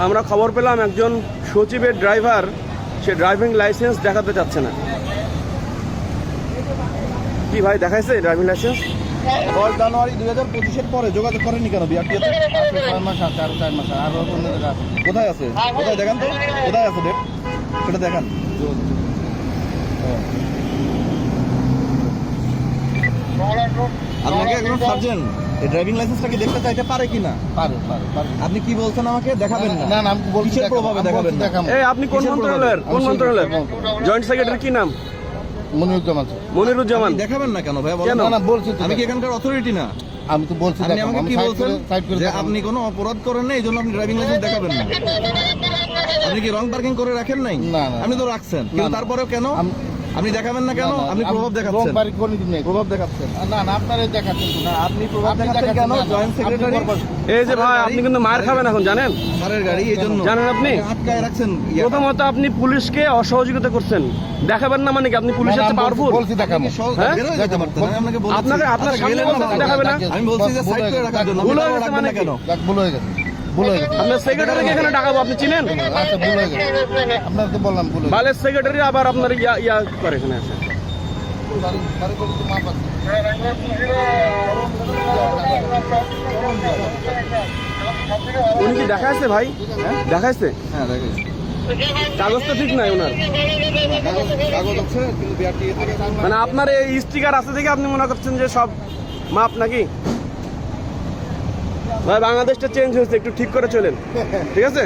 আমরা খবর পেলাম একজন সচিবের ড্রাইভার সে ড্রাইভিং লাইসেন্স দেখাতে চাচ্ছে না। কি ভাই দেখাইছে ড্রাইভিং লাইসেন্স? 10 জানুয়ারি 2025-এর পরে যোগাযোগ করেনি কেন বিআরটিএতে? 6 মাস আছে, আরো 4 মাস আরো অন্য জায়গা আছে। কোথায় আছে? কোথায় দেখান তো, কোথায় আছে ডেট সেটা দেখান। আপনাকে একজন সার্জেন্ট এই ড্রাইভিং লাইসেন্সটাকে দেখতে চাইতে পারে কিনা? পারে। আপনি কি বলছেন আমাকে দেখাবেন না? না আমি বলছি কিসের প্রভাবে দেখাবেন না? এই আপনি কোন মন্ত্রণালয়ের জয়েন্ট সেক্রেটারি কি নাম? মনিরুজ্জামান। মনিরুজ্জামান। আপনি দেখাবেন না কেন ভাই? কেন? না বলছি তো, আমি কি এখানকার অথরিটি না? আমি তো বলছি আপনি আমাকে কি বলছেন যে আপনি আপনি কোনো অপরাধ করেন না এই জন্য আপনি ড্রাইভিং লাইসেন্স দেখাবেন না? আপনি কি রং পার্কিং করে রাখেন নাই? না। আপনি তো রাখছেন, কিন্তু তারপরেও কেন আপনি দেখাবেন না কেন? আপনি প্রভাব দেখাচ্ছেন। প্রভাব দেখাচ্ছেন না আপনারাই দেখাচ্ছেন না, আপনি প্রভাব দেখাচ্ছেন কেন? জয়েন্ট সেক্রেটারি এই যে ভাই আপনি কিন্তু মার খাবেন এখন, জানেন? স্যারের গাড়ি এই জন্য জানেন আপনি? আটকায় রাখছেন। প্রথমত আপনি পুলিশকে অসহযোগিতা করছেন। দেখাবেন না মানে কি আপনি পুলিশের চেয়ে পাওয়ারফুল? বলছি দেখাবো। হ্যাঁ? বের হয়ে যেতে পারতেন। আমি আপনাকে বলছি আপনাকে আপনার সামনে বলতে দেখাবে না? আমি বলছি যে সাইড করে রাখার জন্য। ভুল আপনি হয়ে গেছে রাখবেন মানে না কি? কেন? ভুল হয়ে গেছে। আপনার সেক্রেটারিকে এখানে ডাকাবো, আপনি চিনেন? আচ্ছা ভুল হয়ে গেছে। আপনার তো বললাম ভুল হয়ে গেছে। বালের সেক্রেটারি আবার আপনার ইয়া করে এখানে আছে। বাড়ি করে তো মাপ আছে। উনি কি দেখাইছে ভাই? দেখাইছে? হ্যাঁ দেখাইছি। কাগজ তো ঠিক নাই ওনার। কাগজ আছে কিন্তু বিআরটিএ থেকে মানে আপনার এই স্টিকার আছে দেখে আপনি মনে করছেন যে সব মাপ নাকি? ভাই বাংলাদেশটা চেঞ্জ হয়েছে, একটু ঠিক করে চলেন, ঠিক আছে?